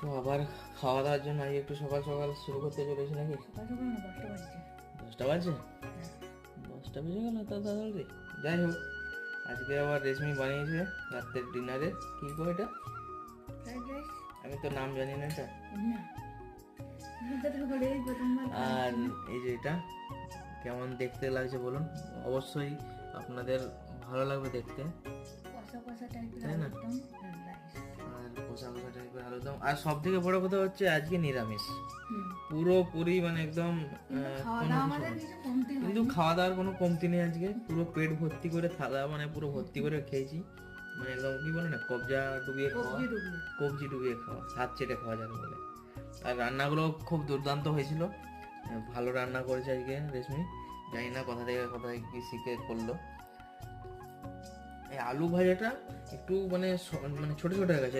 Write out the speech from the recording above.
তো আবার খাওয়া দাওয়ার জন্য আজ একটু সকাল সকাল শুরু করতে চলেছি নাকি? সকাল সকাল না, 10টা বাজছে। 10টা বাজে? 10টা বেজে গেল তো তাড়াতাড়ি? যাই হোক, আজকে আবার রেশমি বানিয়েছে রাতের ডিনারে। কি গো এটা? ফ্রাইড রাইস আমি তো নাম জানি না এটা। না, এটা তো করে এই প্রথমবার আর এই যে এটা কেমন দেখতে লাগছে বলুন, অবশ্যই আপনাদের ভালো লাগবে দেখতে। কষা কষা টাইপের তাই না? একদম রাইস। আর কষা কষা টাইপের আলুদম, আর সব থেকে বড় কথা হচ্ছে আজকে নিরামিষ হুম, পুরোপুরি, মানে একদম কিন্তু খাওয়া কোনো দাওয়া কিছু আমাদের নেই। কিছু কমতি হয়নি। কিন্তু খাওয়া দাওয়ার কোনো কমতি নেই আজকে, পুরো পেট ভর্তি করে থালা মানে পুরো ভর্তি করে খেয়েছি, মানে একদম কি বলে না, কবজা ডুবিয়ে খাওয়া, কবজি ডুবিয়ে। কবজি ডুবিয়ে খাওয়া, হাত চেটে খাওয়া যাবে বলে। আর রান্নাগুলো খুব দুর্দান্ত হয়েছিল, ভালো রান্না করেছে আজকে রেশমি, জানি না কোথা থেকে কোথায় কি শিখে করলো। এই আলু ভাজাটা একটু মানে ছোট ছোট হয়ে গেছে,